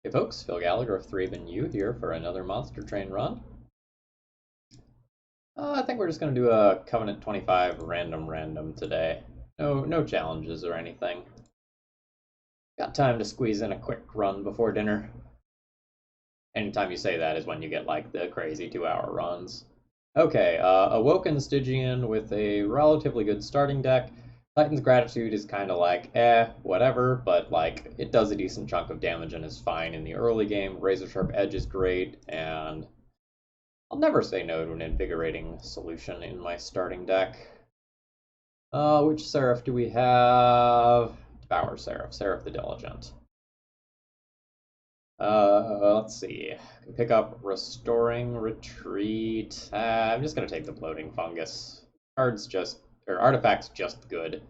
Hey folks, Phil Gallagher of ThrabenU here for another Monster Train run. I think we're just going to do a Covenant 25 random today. No challenges or anything. Got time to squeeze in a quick run before dinner. Anytime you say that is when you get like the crazy 2-hour runs. Okay, Awoken Stygian with a relatively good starting deck. Titan's Gratitude is kind of like, whatever, but like, it does a decent chunk of damage and is fine in the early game. Razor Sharp Edge is great, and I'll never say no to an invigorating solution in my starting deck. Which Seraph do we have? Devour Seraph, Seraph the Diligent. Let's see. Pick up Restoring Retreat. I'm just gonna take the Bloating Fungus. Artifacts just good.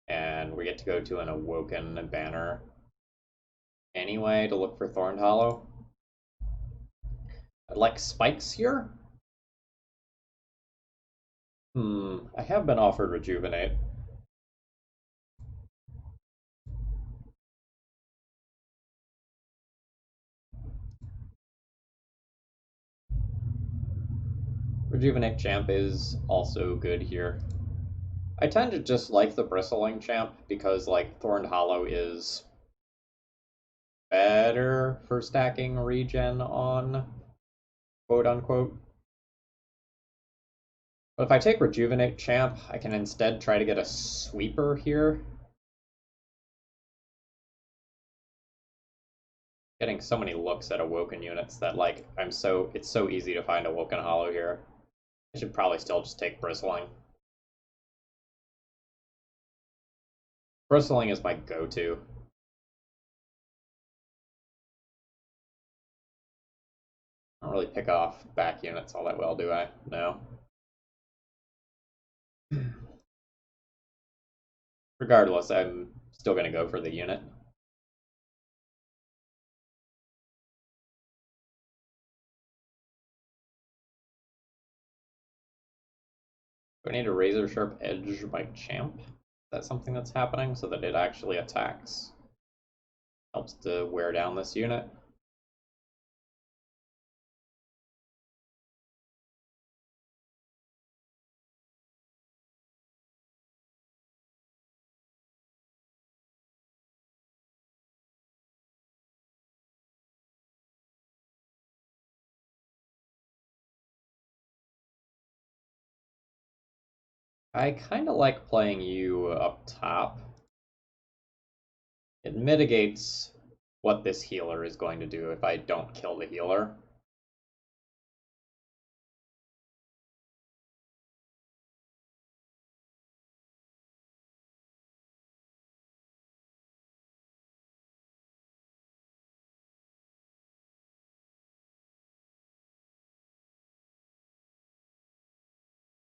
And we get to go to an Awoken banner anyway to look for Thorned Hollow. I'd like spikes here. I have been offered Rejuvenate. Rejuvenate Champ is also good here. I tend to just like the Bristling Champ because like Thorned Hollow is better for stacking regen on, quote unquote. But if I take Rejuvenate Champ, I can instead try to get a Sweeper here. Getting so many looks at Awoken units that like it's so easy to find Awoken Hollow here. I should probably still just take Bristling. Bristling is my go-to. I don't really pick off back units all that well, do I? No. Regardless, I'm still going to go for the unit. Do I need a Razor Sharp Edge by Champ? Is that something that's happening so that it actually attacks? Helps to wear down this unit. I kind of like playing you up top. It mitigates what this healer is going to do if I don't kill the healer.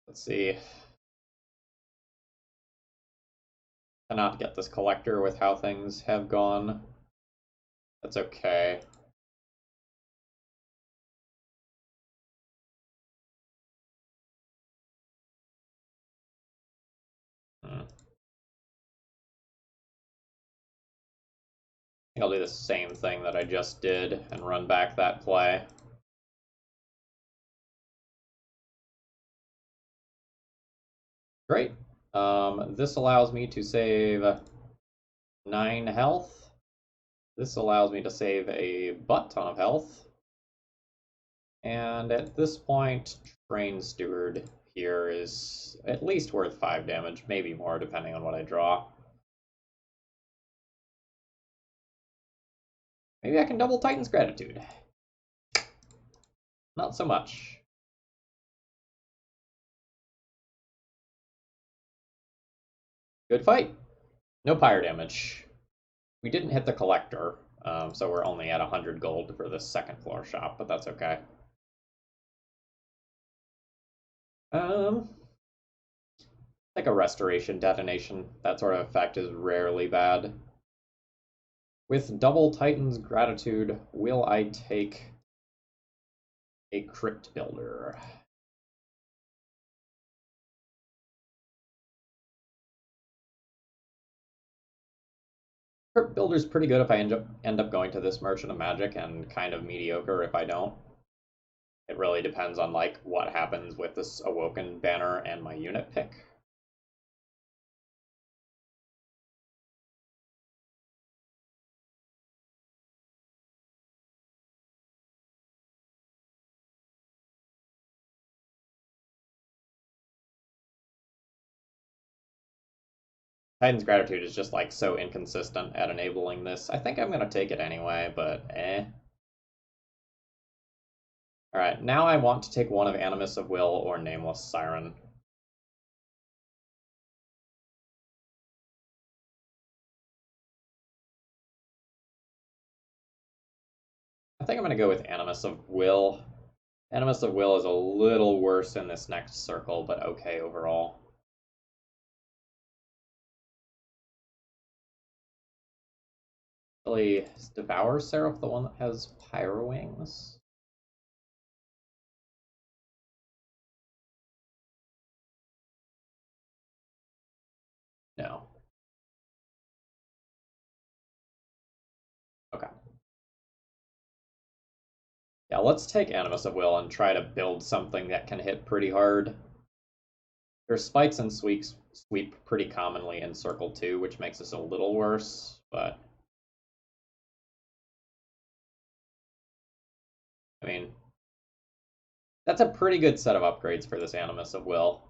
Let's see. Cannot get this collector with how things have gone. That's okay. I think I'll do the same thing that I just did and run back that play. Great. This allows me to save 9 health. This allows me to save a butt ton of health. And at this point, Train Steward here is at least worth 5 damage, maybe more depending on what I draw. Maybe I can double Titan's Gratitude. Not so much. Good fight. No pyre damage. We didn't hit the collector, so we're only at 100 gold for this second floor shop, but that's okay. Like a restoration detonation. That sort of effect is rarely bad. With double Titan's Gratitude, will I take a Crypt Builder? Crypt Builder's pretty good if I end up going to this Merchant of Magic, and kind of mediocre if I don't. It really depends on like what happens with this Awoken banner and my unit pick. Titan's Gratitude is just like so inconsistent at enabling this. I think I'm gonna take it anyway, but eh. Alright, now I want to take one of Animus of Will or Nameless Siren. I think I'm gonna go with Animus of Will. Animus of Will is a little worse in this next circle, but okay overall. Really, is Devour Seraph the one that has Pyro Wings? No. Okay. Yeah, let's take Animus of Will and try to build something that can hit pretty hard. There's spikes and sweep pretty commonly in Circle 2, which makes this a little worse, but I mean, that's a pretty good set of upgrades for this Animus of Will.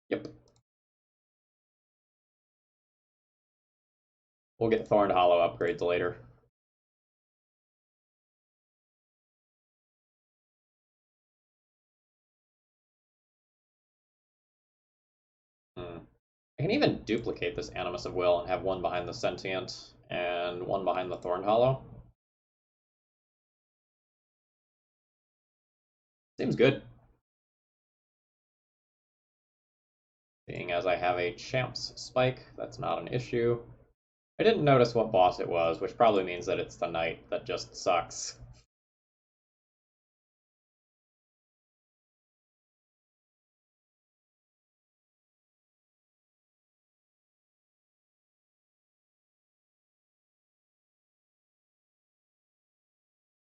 Yep. We'll get Thorned Hollow upgrades later. I can even duplicate this Animus of Will and have one behind the Sentient and one behind the Thorned Hollow. Seems good. Seeing as I have a Champ's Spike, that's not an issue. I didn't notice what boss it was, which probably means that it's the Knight that just sucks.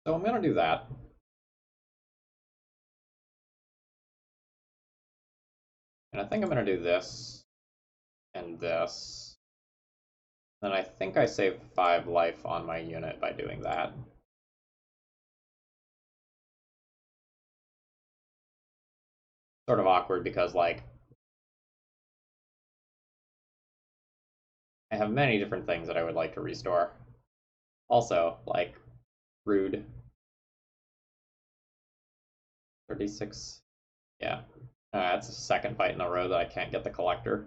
So I'm going to do that. And I think I'm going to do this and this. Then I think I save 5 life on my unit by doing that. Sort of awkward because, like, I have many different things that I would like to restore. Also, like, rude. 36. Yeah. That's the second fight in a row that I can't get the collector.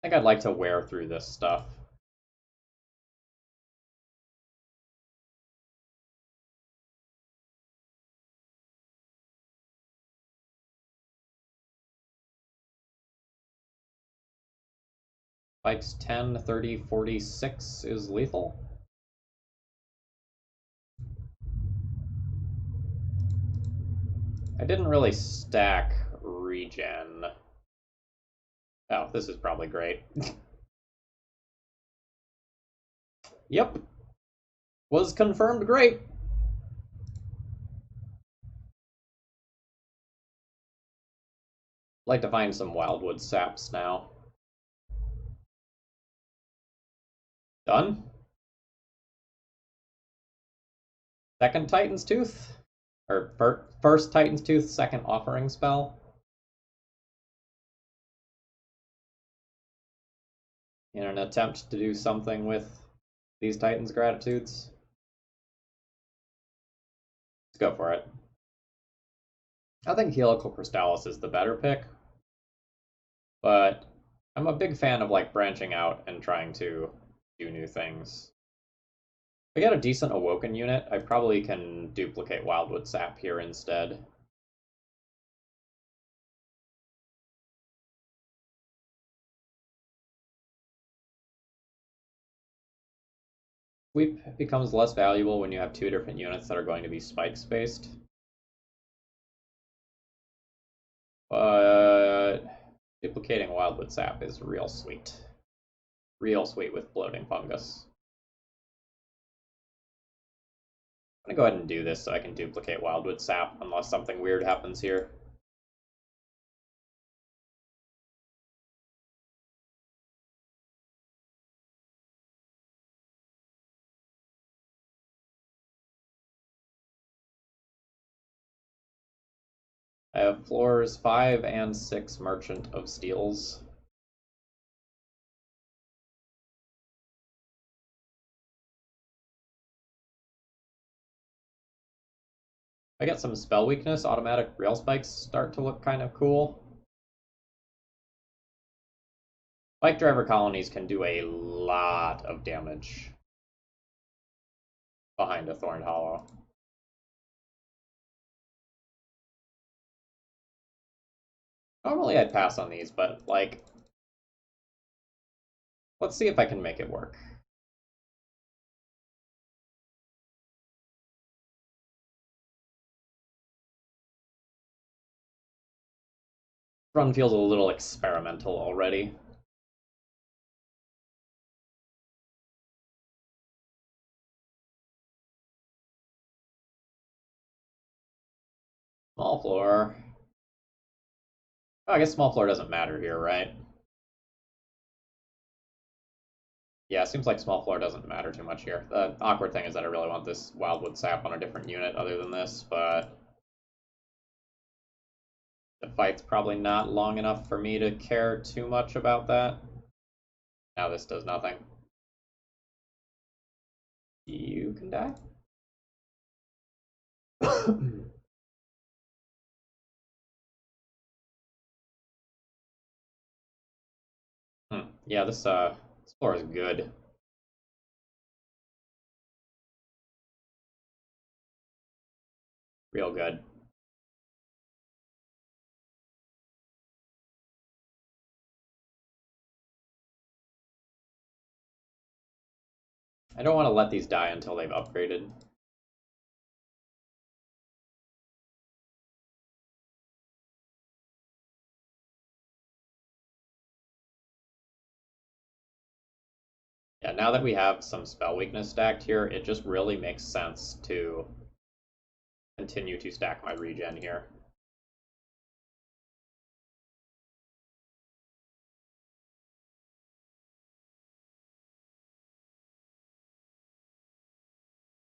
I think I'd like to wear through this stuff. Spikes 10, 30, 46 is lethal. I didn't really stack regen. Oh, this is probably great. Yep. Was confirmed great. Like to find some Wildwood saps now. Done. Second Titan's Tooth? Or first Titan's Tooth, second offering spell? In an attempt to do something with these Titan's Gratitudes? Let's go for it. I think Helical Crystallis is the better pick, but I'm a big fan of like branching out and trying to do new things. If I get a decent Awoken unit, I probably can duplicate Wildwood Sap here instead. Sweep becomes less valuable when you have two different units that are going to be spike spaced. But duplicating Wildwood Sap is real sweet. Real sweet with bloating fungus. I'm gonna go ahead and do this so I can duplicate Wildwood Sap unless something weird happens here. I have floors 5 and 6 Merchant of Steels. I get some spell weakness, automatic rail spikes start to look kind of cool. Spikedriver colonies can do a lot of damage behind a Thorned Hollow. Normally I'd pass on these, but like, let's see if I can make it work. Run feels a little experimental already. Small floor. Oh, I guess small floor doesn't matter here, right? Yeah, it seems like small floor doesn't matter too much here. The awkward thing is that I really want this Wildwood Sap on a different unit other than this, but the fight's probably not long enough for me to care too much about that. Now this does nothing. You can die. Yeah, this floor is good. Real good. I don't want to let these die until they've upgraded. Yeah, now that we have some spell weakness stacked here, it just really makes sense to continue to stack my regen here.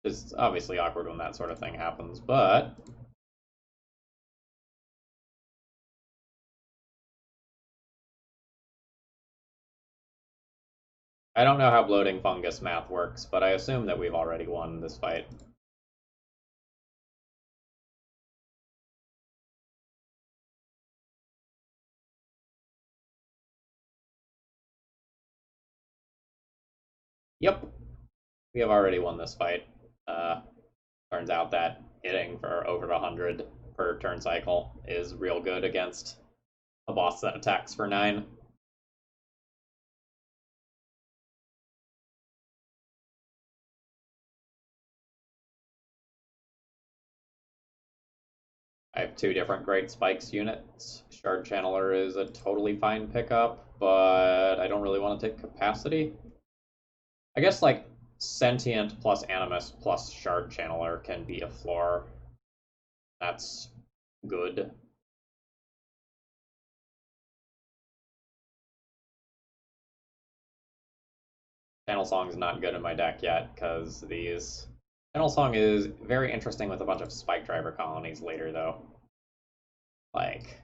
It's obviously awkward when that sort of thing happens, but I don't know how bloating fungus math works, but I assume that we've already won this fight. Yep, we have already won this fight. Turns out that hitting for over 100 per turn cycle is real good against a boss that attacks for 9. I have 2 different Great Spikes units. Shard Channeler is a totally fine pickup, but I don't really want to take capacity. I guess like Sentient plus Animus plus Shard Channeler can be a floor. That's good. Channel Song is not good in my deck yet because these. Channel Song is very interesting with a bunch of Spikedriver colonies later, though. Like,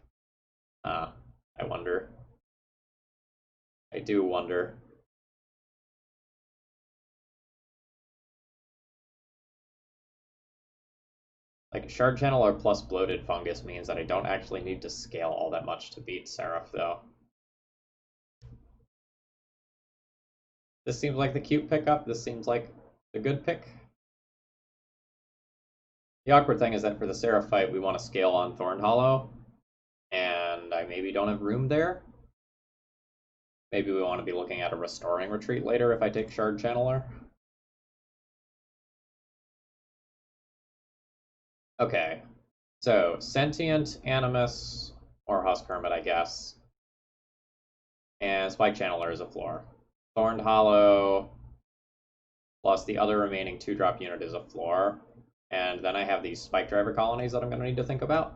I wonder. I do wonder. Like, Shard Channeler plus Bloated Fungus means that I don't actually need to scale all that much to beat Seraph, though. This seems like the cute pickup. This seems like the good pick. The awkward thing is that for the Seraph fight, we want to scale on Thorn Hollow, and I maybe don't have room there. Maybe we want to be looking at a Restoring Retreat later if I take Shard Channeler. Okay, so Sentient, Animus, Or Husk Hermit, I guess. And Spike Channeler is a floor. Thorned Hollow plus the other remaining 2-drop unit is a floor. And then I have these Spike Driver colonies that I'm going to need to think about.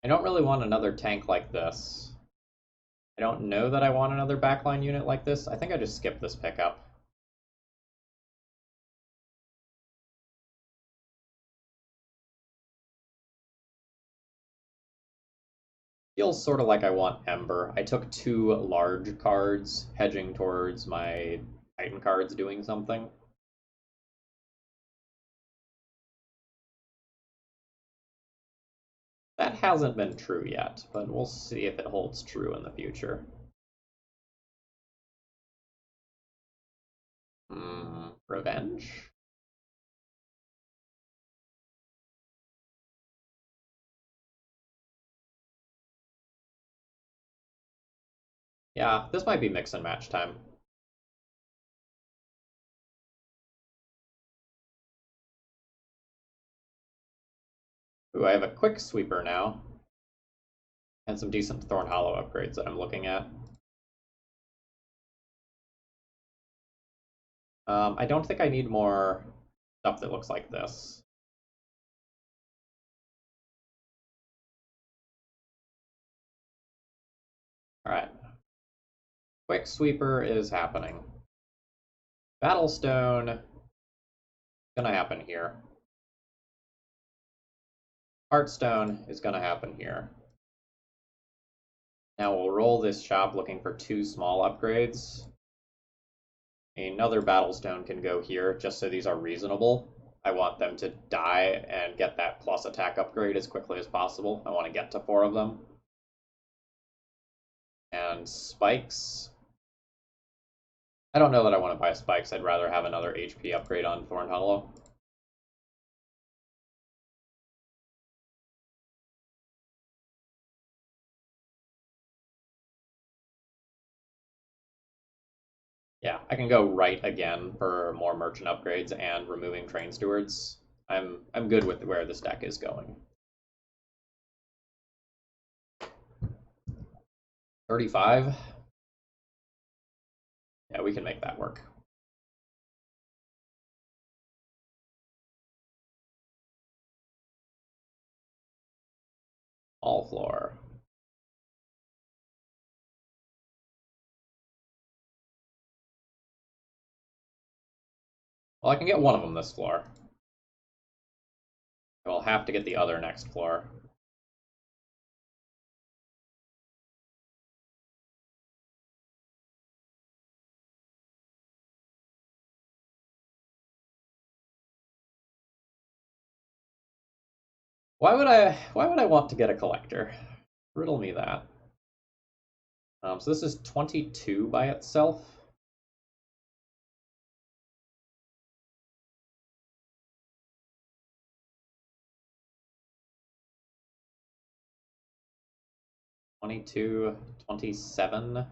I don't really want another tank like this. I don't know that I want another backline unit like this. I think I just skipped this pickup. Feels sort of like I want Ember. I took 2 large cards, hedging towards my Titan cards doing something. That hasn't been true yet, but we'll see if it holds true in the future. Revenge? Yeah, this might be mix and match time. Ooh, I have a quick sweeper now. And some decent Thorn Hollow upgrades that I'm looking at. I don't think I need more stuff that looks like this. Alright. Quick sweeper is happening. Battlestone gonna happen here. Heartstone is gonna happen here. Now we'll roll this shop looking for 2 small upgrades. Another Battlestone can go here, just so these are reasonable. I want them to die and get that plus attack upgrade as quickly as possible. I want to get to 4 of them. And spikes. I don't know that I want to buy spikes. I'd rather have another HP upgrade on Thorn Hollow. Yeah, I can go right again for more merchant upgrades and removing train stewards. I'm good with where this deck is going. 35. Yeah, we can make that work. All floor. Well, I can get one of them this floor. I'll have to get the other next floor. Why would I want to get a collector? Riddle me that. So this is 22 by itself. $22, $27.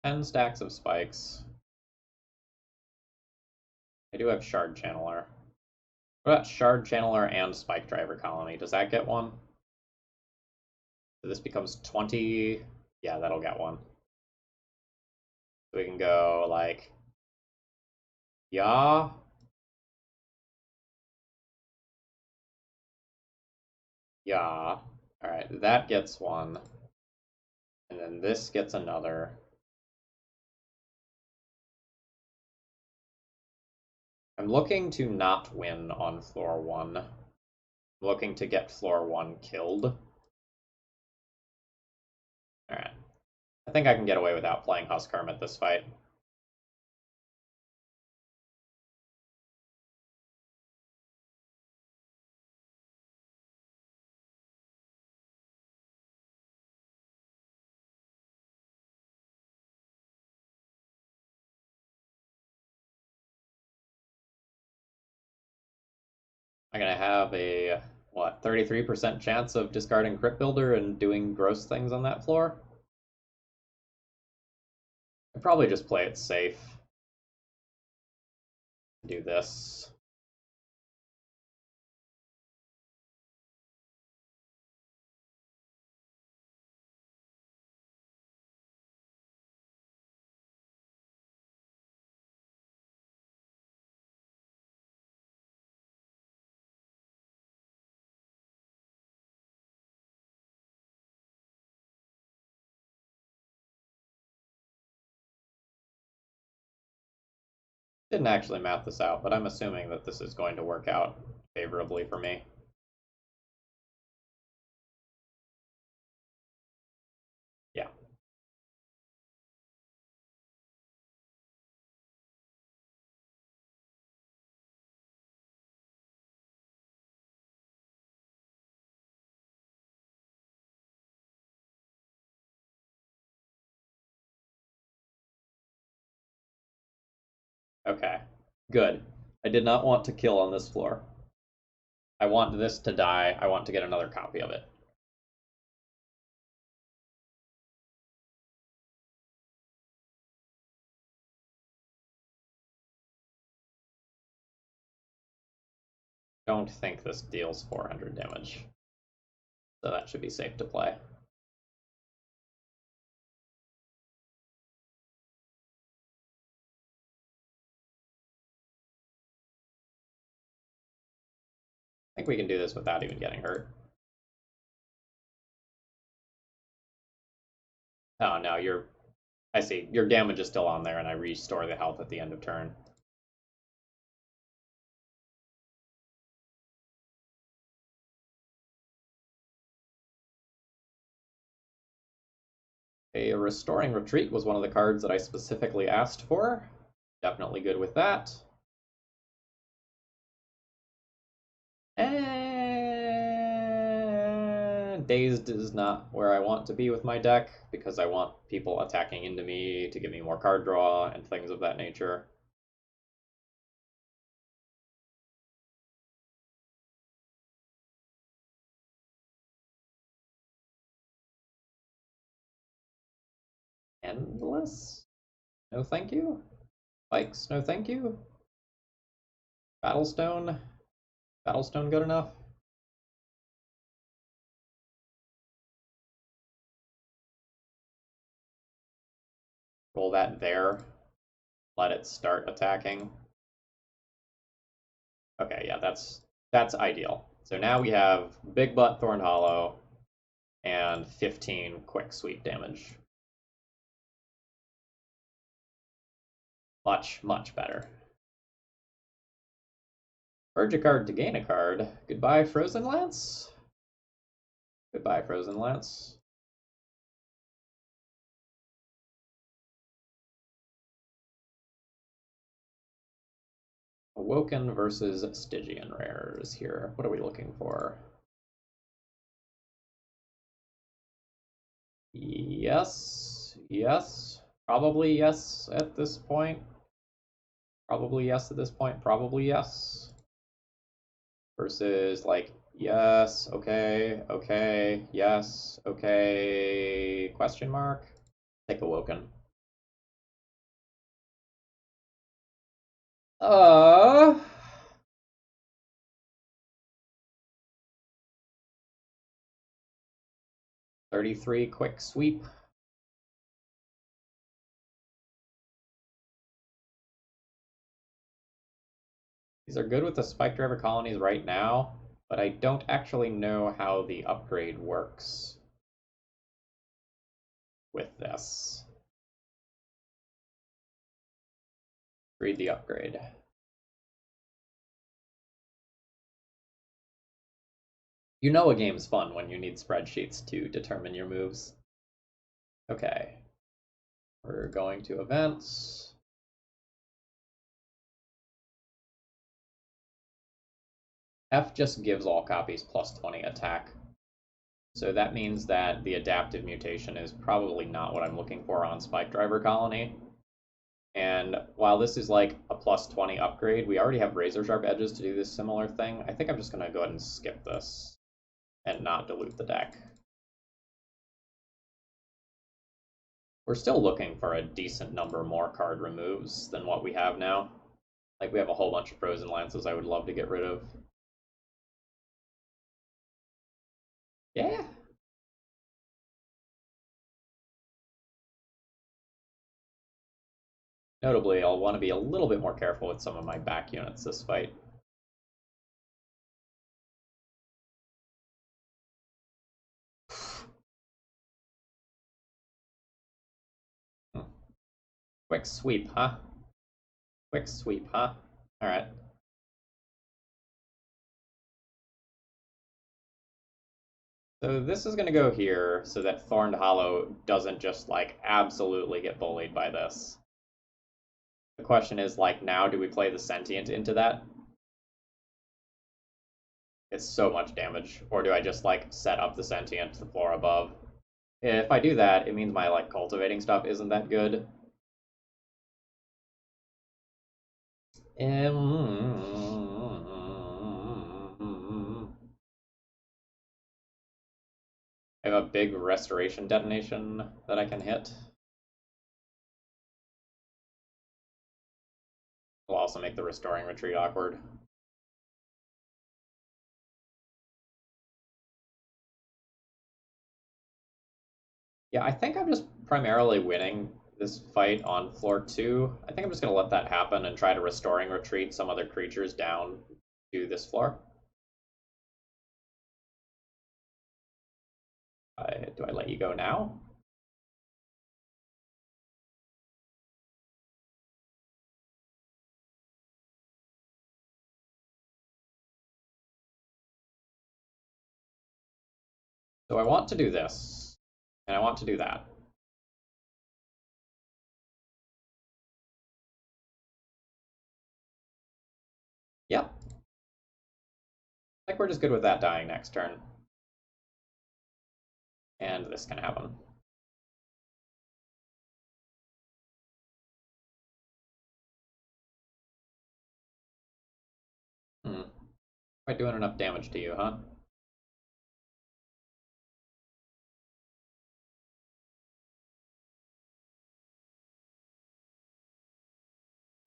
$10 stacks of spikes. I do have Shard Channeler. What about Shard Channeler and Spike Driver Colony? Does that get one? So this becomes 20. Yeah, that'll get one. So we can go like, yeah. Yeah. Alright, that gets one. And then this gets another. I'm looking to not win on floor 1. I'm looking to get floor 1 killed. Alright. I think I can get away without playing Husk Hermit this fight. I'm gonna have a, what, 33% chance of discarding Crypt Builder and doing gross things on that floor? I'd probably just play it safe. Do this. Didn't actually map this out, but I'm assuming that this is going to work out favorably for me. Yeah. Okay. Good. I did not want to kill on this floor. I want this to die. I want to get another copy of it. Don't think this deals 400 damage. So that should be safe to play. I think we can do this without even getting hurt. Oh, no, I see. Your damage is still on there, and I restore the health at the end of turn. A Restoring Retreat was one of the cards that I specifically asked for. Definitely good with that. And Dazed is not where I want to be with my deck, because I want people attacking into me to give me more card draw and things of that nature. Endless? No thank you. Spikes? No thank you. Battlestone? Battlestone good enough? Roll that there. Let it start attacking. Okay, yeah, that's ideal. So now we have Big Butt Thorn Hollow and 15 quick sweep damage. Much, much better. Purge a card to gain a card. Goodbye, Frozen Lance. Goodbye, Frozen Lance. Awoken versus Stygian rares here. What are we looking for? Yes. Yes. Probably yes at this point. Probably yes at this point. Probably yes. Versus like yes, okay, okay, yes, okay, question mark. Take Awoken. 33 quick sweep. These are good with the Spikedriver colonies right now, but I don't actually know how the upgrade works with this. Read the upgrade. You know a game's fun when you need spreadsheets to determine your moves. Okay. We're going to events. F just gives all copies plus 20 attack. So that means that the adaptive mutation is probably not what I'm looking for on Spikedriver Colony. And while this is like a plus 20 upgrade, we already have razor sharp edges to do this similar thing. I think I'm just going to go ahead and skip this and not dilute the deck. We're still looking for a decent number more card removes than what we have now. Like, we have a whole bunch of frozen lances I would love to get rid of. Yeah. Notably, I'll want to be a little bit more careful with some of my back units this fight. Quick sweep, huh? Quick sweep, huh? Alright. So this is going to go here so that Thorned Hollow doesn't just, like, absolutely get bullied by this. The question is, like, now do we play the Sentient into that? It's so much damage. Or do I just, like, set up the Sentient to the floor above? If I do that, it means my, like, cultivating stuff isn't that good. I have a big restoration detonation that I can hit. Will also make the restoring retreat awkward. Yeah, I think I'm just primarily winning this fight on floor 2. I think I'm just going to let that happen and try to restoring retreat some other creatures down to this floor. Do I let you go now? So I want to do this, and I want to do that. Yep. I think we're just good with that dying next turn. And this can happen. Quite doing enough damage to you, huh?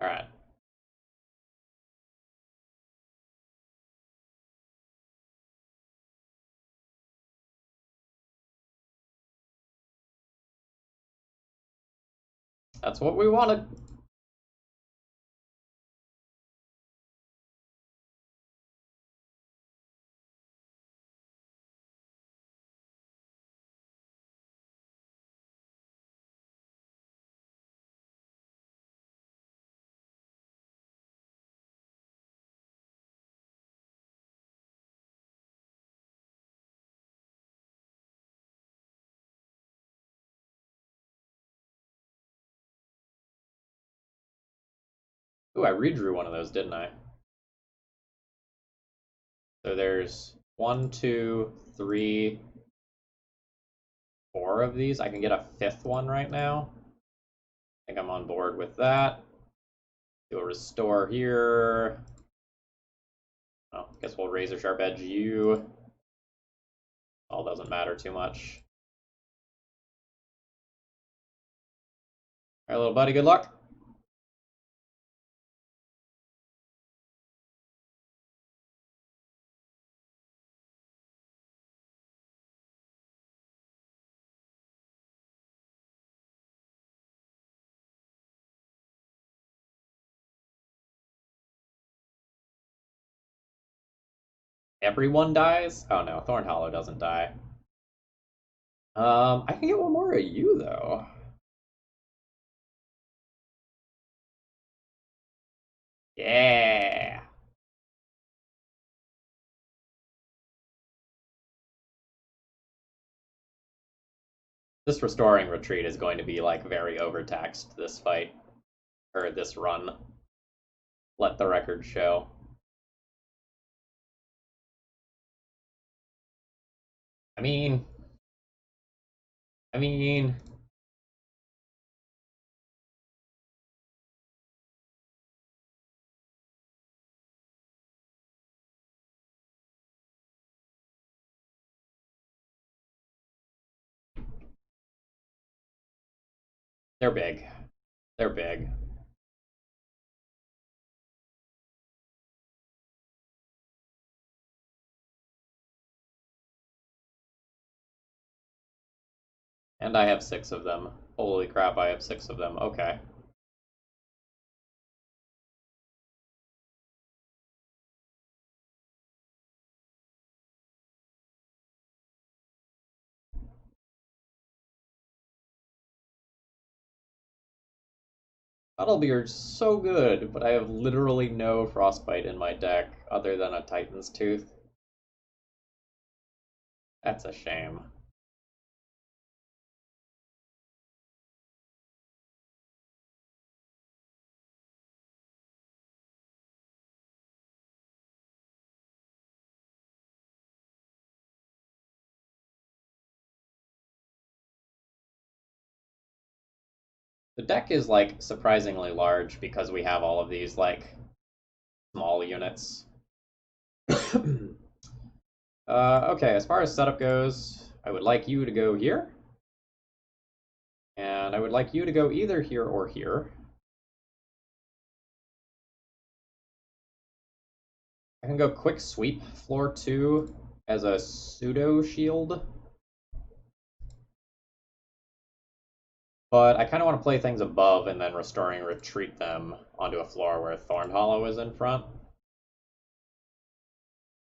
Alright. That's what we wanted. Ooh, I redrew one of those, didn't I? So there's 1, 2, 3, 4 of these. I can get a 5th one right now. I think I'm on board with that. Do a restore here. Oh, guess we'll razor sharp edge you. All doesn't matter too much. All right, little buddy, good luck. Everyone dies? Oh no, Thorn Hollow doesn't die. I can get one more of you though. Yeah. This restoring retreat is going to be like very overtaxed this fight or this run. Let the record show. I mean, I mean, They're big. They're big. And I have 6 of them. Holy crap, I have 6 of them. Okay. Battlebeard's so good, but I have literally no Frostbite in my deck other than a Titan's Tooth. That's a shame. The deck is like surprisingly large because we have all of these like small units. Okay, as far as setup goes, I would like you to go here. And I would like you to go either here or here. I can go quick sweep floor 2 as a pseudo shield. But I kind of want to play things above and then restoring retreat them onto a floor where Thorn Hollow is in front.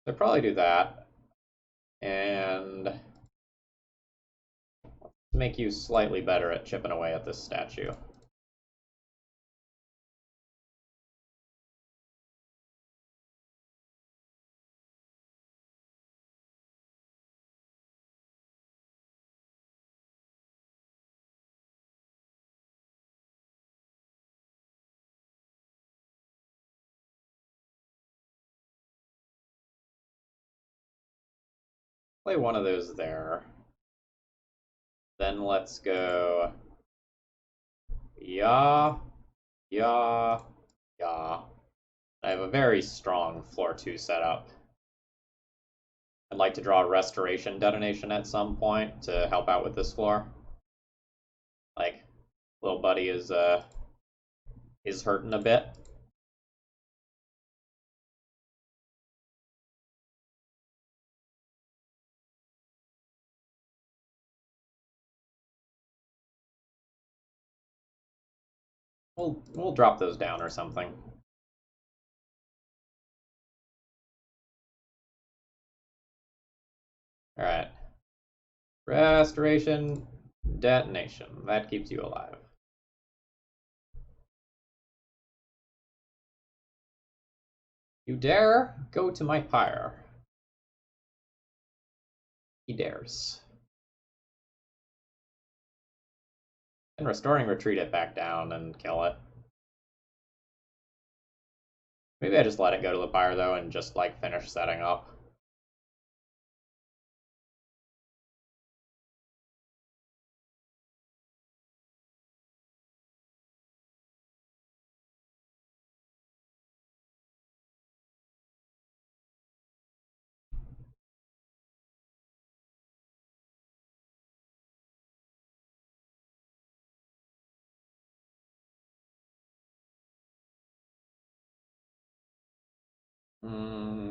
So probably do that. And make you slightly better at chipping away at this statue. Play one of those there. Then let's go yeah, yeah, yeah. I have a very strong floor 2 setup. I'd like to draw a restoration detonation at some point to help out with this floor. Like, little buddy is hurting a bit. We'll drop those down or something. All right. Restoration detonation. That keeps you alive. You dare go to my pyre. He dares. And restoring retreat it back down and kill it. Maybe I just let it go to the pyre though and just like finish setting up.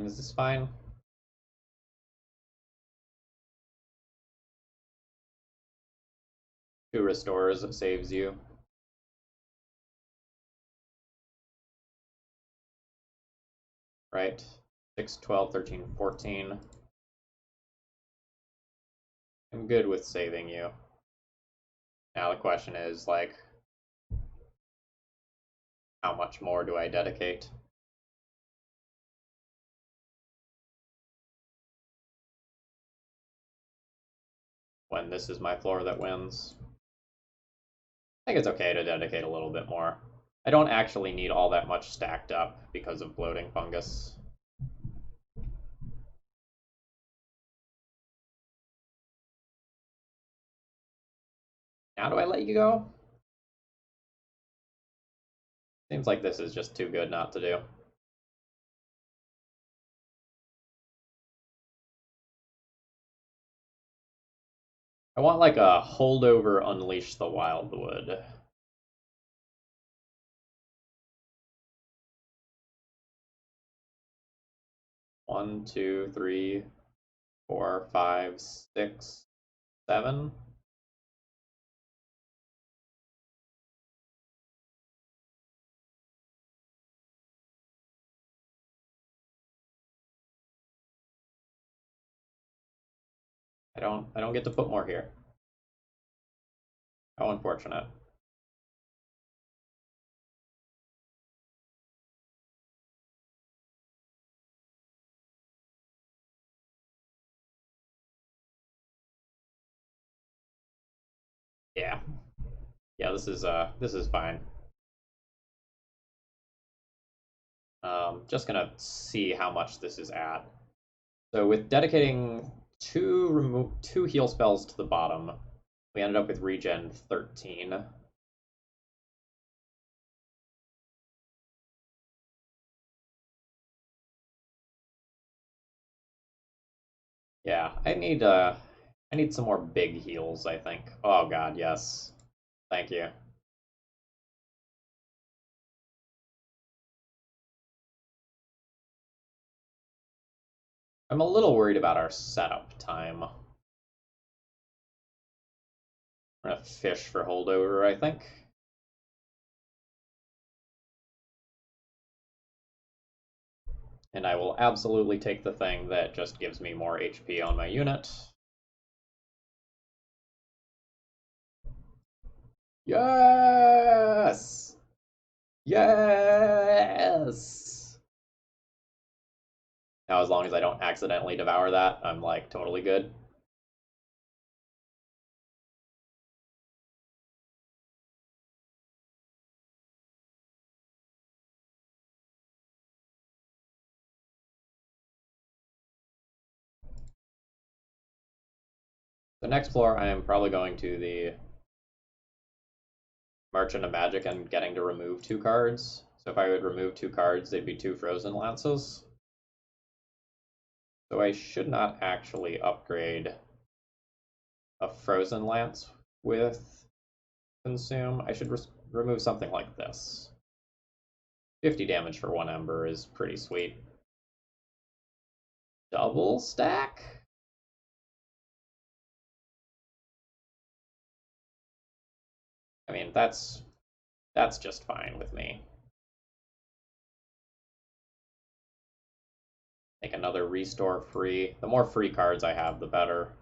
Is this fine? Two restores saves you. Right? 6, 12, 13, 14. I'm good with saving you. Now the question is, like, how much more do I dedicate? When this is my floor that wins. I think it's okay to dedicate a little bit more. I don't actually need all that much stacked up because of bloating fungus. Now do I let you go? Seems like this is just too good not to do. I want like a holdover Unleash the Wildwood. 1, 2, 3, 4, 5, 6, 7. I don't get to put more here. How unfortunate. Yeah. Yeah, this is fine. Just gonna see how much this is at. So with dedicating two heal spells to the bottom, we ended up with regen 13. Yeah, I need some more big heals, I think. Oh god, yes. Thank you. I'm a little worried about our setup time. I'm gonna fish for holdover, I think. And I will absolutely take the thing that just gives me more HP on my unit. Yes! Yes! Now, as long as I don't accidentally devour that, I'm like totally good. The next floor, I am probably going to the Merchant of Magic and getting to remove 2 cards. So if I would remove 2 cards, they'd be 2 Frozen Lances. So I should not actually upgrade a Frozen Lance with Consume. I should remove something like this. 50 damage for 1 Ember is pretty sweet. Double stack? I mean, that's just fine with me. Make another restore free. The more free cards I have, the better.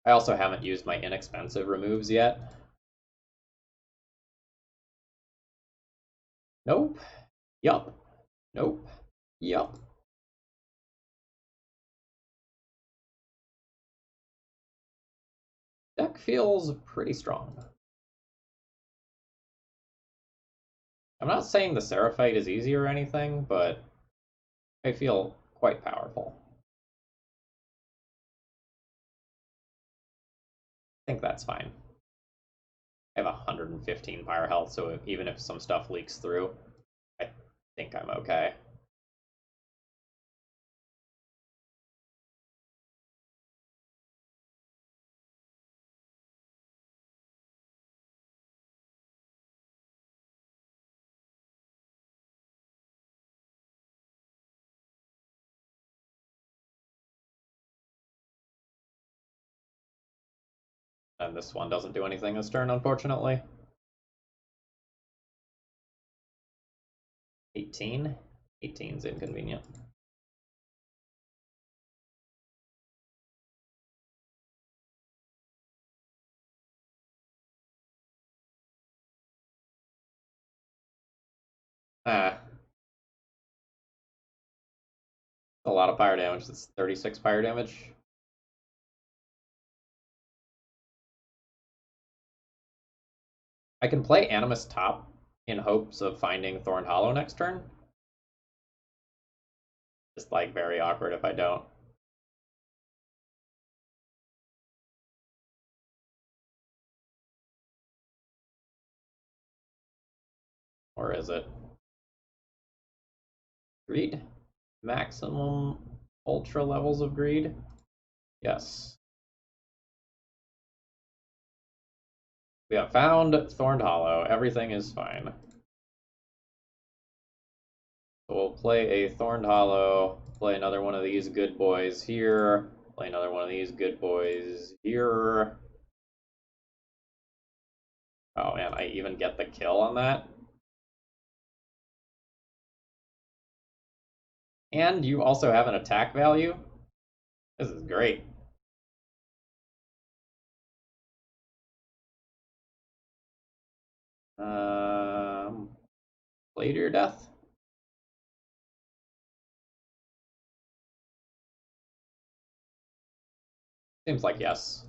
I also haven't used my inexpensive removes yet. Nope. Yup. Nope. Yup. Deck feels pretty strong. I'm not saying the Seraphite is easy or anything, but I feel quite powerful. I think that's fine. I have 115 fire health, so even if some stuff leaks through, I think I'm okay. And this one doesn't do anything this turn, unfortunately. 18? 18's inconvenient. Ah, a lot of fire damage. That's 36 fire damage. I can play Animus top in hopes of finding Thorned Hollow next turn. Just like very awkward if I don't. Or is it? Greed? Maximum ultra levels of greed? Yes. We have found Thorned Hollow. Everything is fine. So we'll play a Thorned Hollow, play another one of these good boys here, play another one of these good boys here. Oh man, I even get the kill on that. And you also have an attack value? This is great. Play to your death? Seems like yes.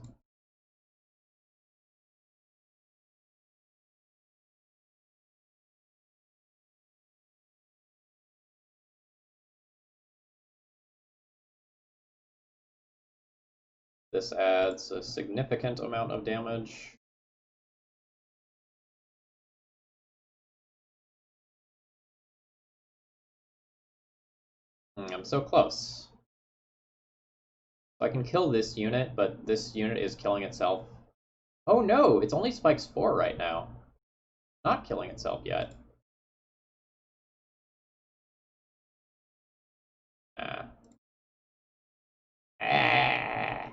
This adds a significant amount of damage. I'm so close. I can kill this unit, but this unit is killing itself. Oh no, it's only Spikes 4 right now. Not killing itself yet. Ah. Ah.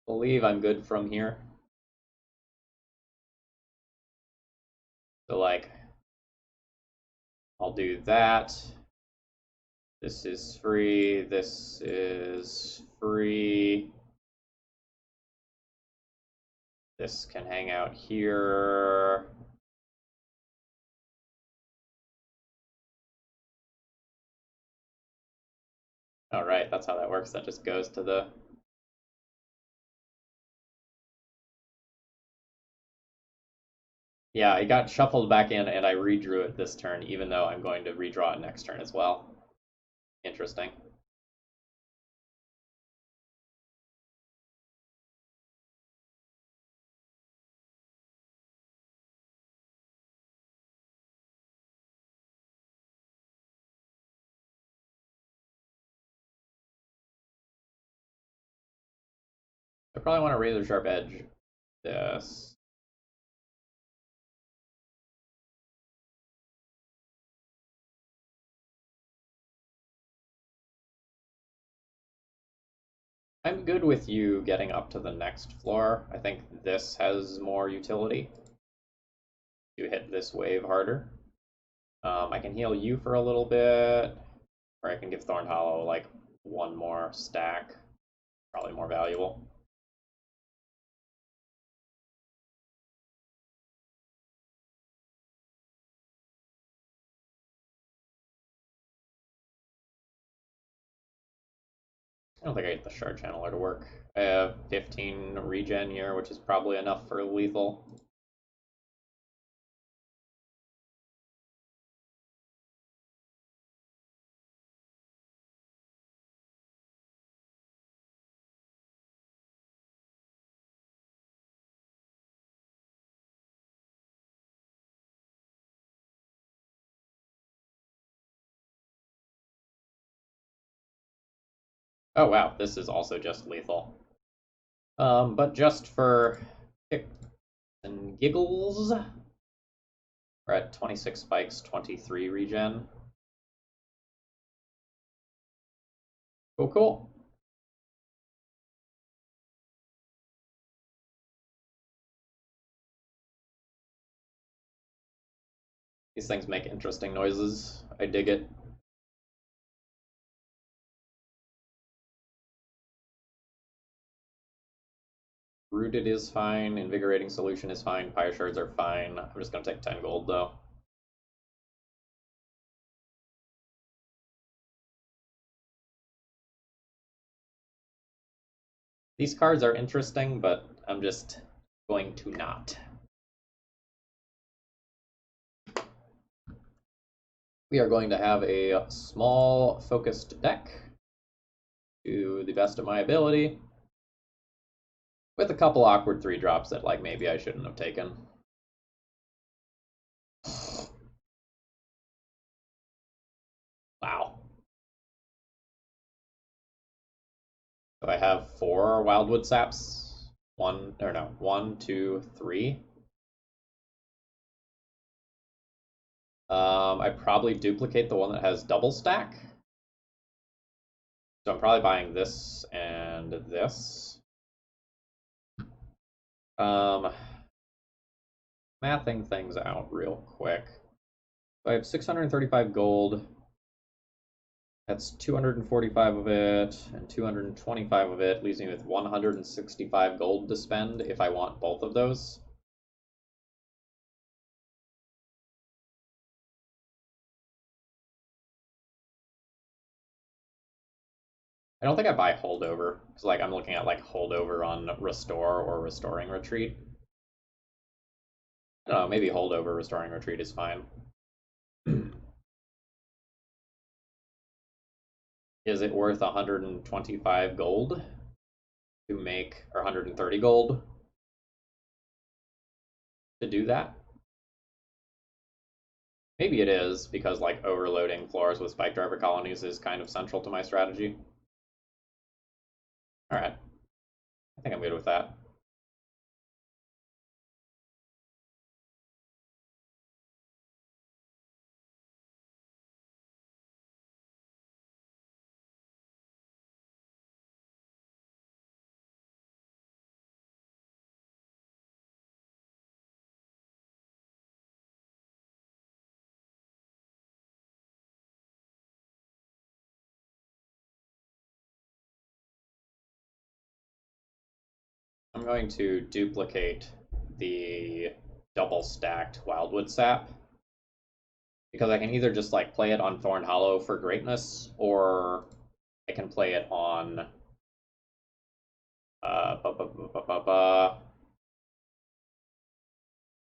Believe I'm good from here. So like, I'll do that. This is free. This is free. This can hang out here. All right, that's how that works. That just goes to the... Yeah, it got shuffled back in and I redrew it this turn, even though I'm going to redraw it next turn as well. Interesting. I probably want to Razor Sharp Edge this. I'm good with you getting up to the next floor. I think this has more utility. You hit this wave harder. I can heal you for a little bit, or I can give Thorn Hollow like one more stack. Probably more valuable. I don't think I get the Shard Channeler to work. I have 15 regen here, which is probably enough for lethal. Oh wow, this is also just lethal. But just for kicks and giggles, we're at 26 spikes, 23 regen. Cool, cool. These things make interesting noises. I dig it. Rooted is fine. Invigorating Solution is fine. Pyre Shards are fine. I'm just going to take 10 gold, though. These cards are interesting, but I'm just going to not. We are going to have a small, focused deck to the best of my ability, with a couple awkward 3-drops that, like, maybe I shouldn't have taken. Wow. So I have 4 wildwood saps. One, two, three. I probably duplicate the one that has double stack. So I'm probably buying this and this. Mathing things out real quick. So I have 635 gold. That's 245 of it, and 225 of it leaves me with 165 gold to spend if I want both of those. I don't think I buy holdover, because like I'm looking at like holdover on restore or restoring retreat. I don't know, maybe holdover restoring retreat is fine. Is it worth 125 gold to make, or 130 gold to do that? Maybe it is, because like overloading floors with spike driver colonies is kind of central to my strategy. Alright, I think I'm good with that. I'm going to duplicate the double stacked Wildwood Sap because I can either just like play it on Thorn Hollow for greatness, or I can play it on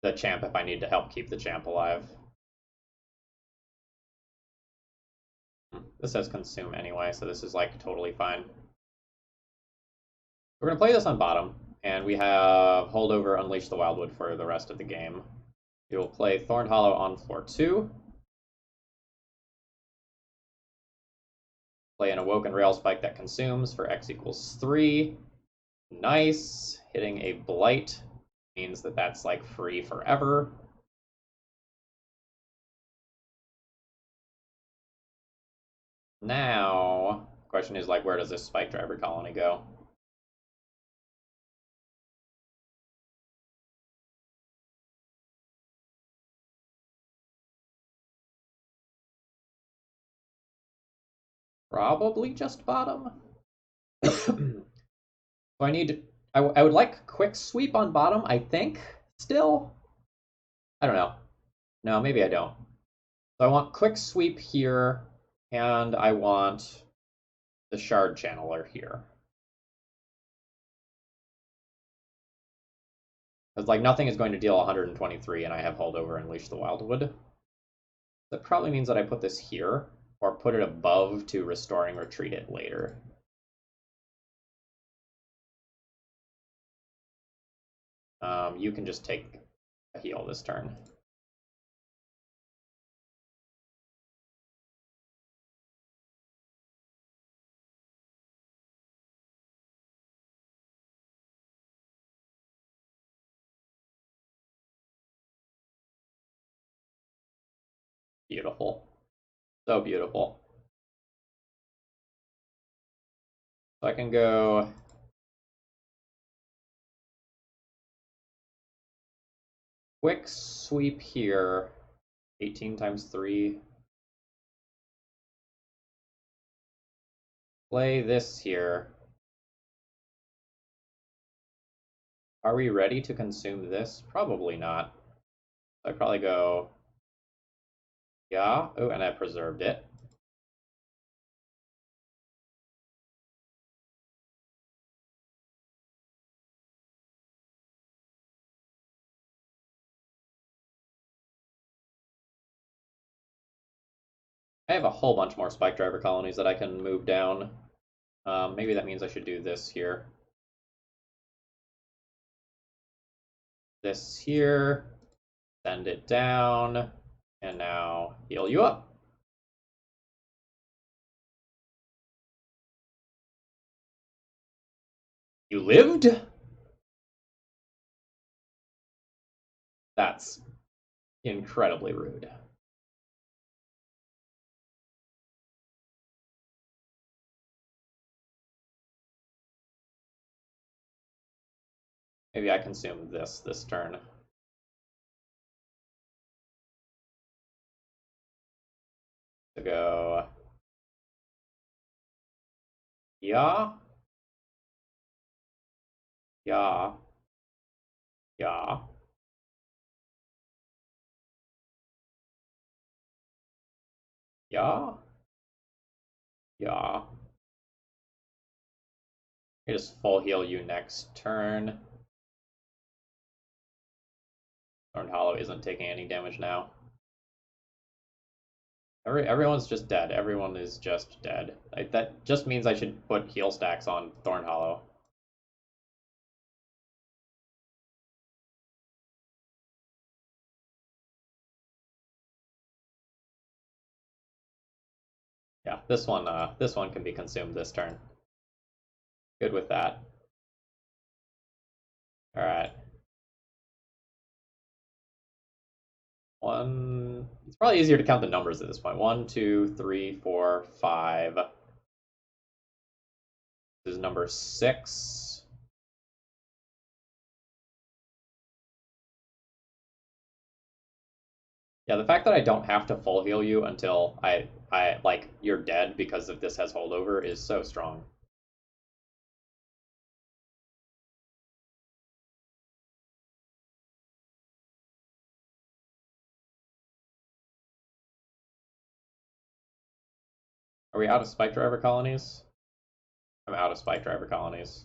the champ if I need to help keep the champ alive. This says consume anyway, so this is like totally fine. We're gonna play this on bottom, and we have Holdover Unleash the Wildwood for the rest of the game. We will play Thorn Hollow on floor 2. Play an Awoken Rail Spike that consumes for X equals 3. Nice. Hitting a Blight means that that's like free forever. Now, the question is like, where does this Spike Driver colony go? Probably just bottom. So I need, I would like quick sweep on bottom, I think, still. I don't know. No, maybe I don't. So I want quick sweep here, and I want the shard channeler here. Because like nothing is going to deal 123, and I have Holdover and Unleash the Wildwood. That probably means that I put this here, or put it above to Restoring Retreat it later. You can just take a heal this turn. Beautiful. So beautiful. So I can go quick sweep here, 18 times 3. Play this here. Are we ready to consume this? Probably not. So I probably go, yeah. Oh, and I preserved it. I have a whole bunch more Spike Driver colonies that I can move down. Maybe that means I should do this here. This here, send it down, and now heal you up. You lived? That's incredibly rude. Maybe I consume this turn. To go. Yeah. Yeah. Yeah. Yeah. Yeah. I just full heal you next turn. Thorn Hollow isn't taking any damage now. Everyone's just dead. Everyone is just dead. That just means I should put heal stacks on Thorn Hollow. Yeah, this one can be consumed this turn. Good with that. All right. One. It's probably easier to count the numbers at this point. 1, 2, 3, 4, 5. This is number 6. Yeah, the fact that I don't have to full heal you until I like you're dead because of this has holdover is so strong. Are we out of Spikedriver colonies? I'm out of Spikedriver colonies.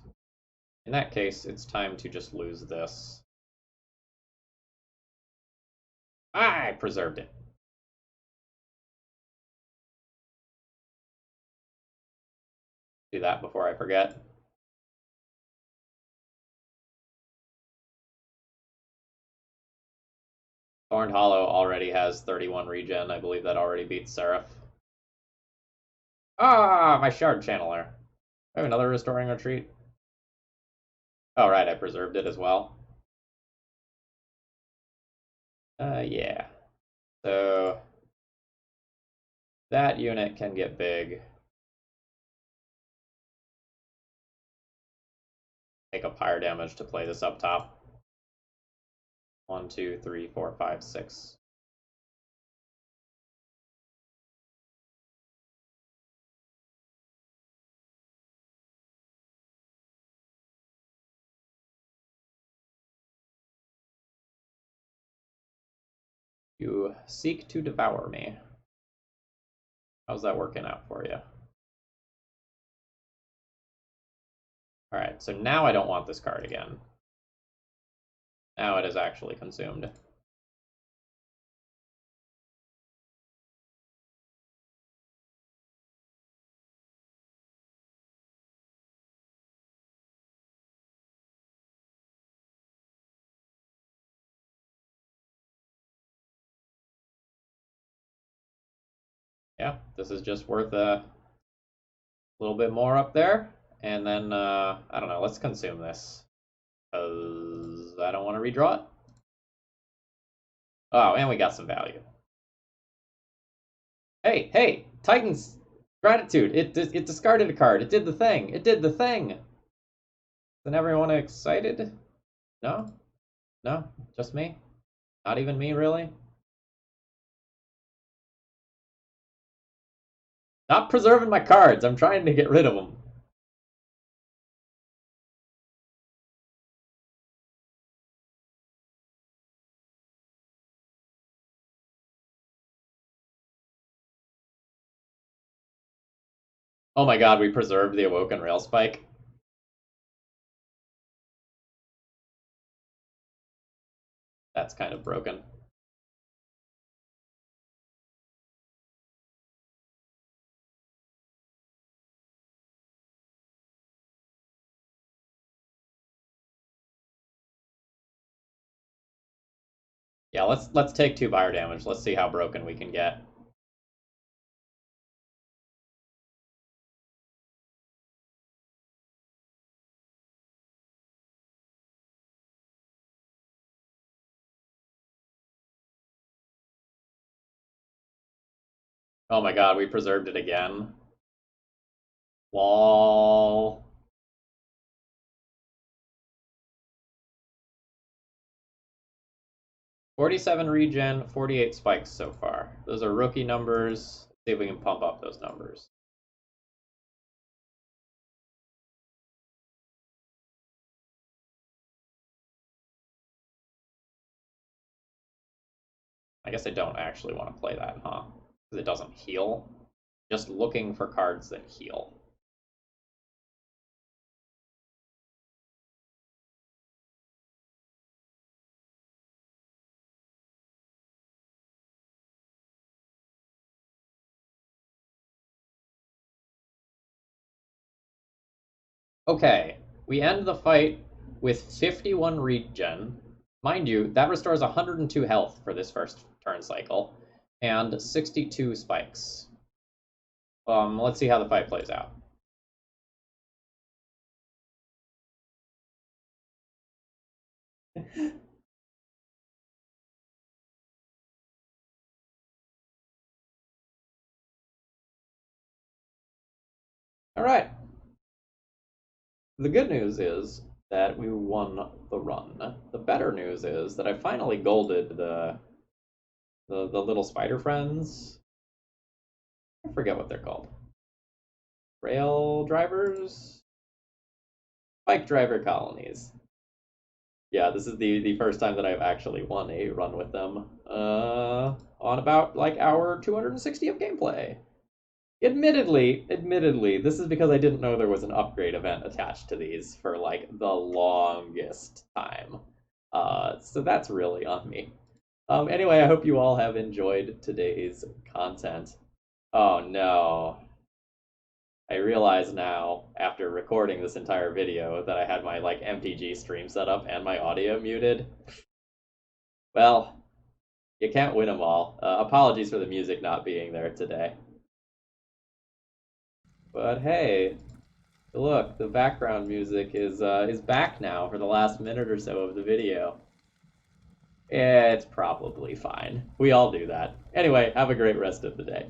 In that case, it's time to just lose this. I preserved it. Do that before I forget. Thorned Hollow already has 31 regen. I believe that already beats Seraph. Ah, my Shard Channeler. I have another Restoring Retreat. Oh, right, I preserved it as well. Yeah. So that unit can get big. Take up higher damage to play this up top. 1, 2, 3, 4, 5, 6. You seek to devour me. How's that working out for you? Alright, so now I don't want this card again. Now it is actually consumed. Yeah, this is just worth a little bit more up there. And then, I don't know, let's consume this. Because I don't want to redraw it. Oh, and we got some value. Hey, hey, Titan's Gratitude. It discarded a card. It did the thing. It did the thing. Isn't everyone excited? No? No? Just me? Not even me, really? Not preserving my cards. I'm trying to get rid of them. Oh my god, we preserved the Awoken Rail Spike. That's kind of broken. Yeah, let's take 2 fire damage. Let's see how broken we can get. Oh my god, we preserved it again. Lol. $47 regen, 48 spikes so far. Those are rookie numbers. Let's see if we can pump up those numbers. I guess I don't actually want to play that, huh? Because it doesn't heal. Just looking for cards that heal. Okay, we end the fight with 51 regen. Mind you, that restores 102 health for this first turn cycle, and 62 spikes. Let's see how the fight plays out. All right. The good news is that we won the run. The better news is that I finally golded the little spider friends. I forget what they're called. Rail drivers? Bike driver colonies. Yeah, this is the first time that I've actually won a run with them. On about like hour 260 of gameplay. Admittedly, this is because I didn't know there was an upgrade event attached to these for like the longest time. So that's really on me. Anyway, I hope you all have enjoyed today's content. Oh no. I realize now, after recording this entire video, that I had my like MTG stream set up and my audio muted. Well, you can't win them all. Apologies for the music not being there today. But hey, look, the background music is back now for the last minute or so of the video. It's probably fine. We all do that. Anyway, have a great rest of the day.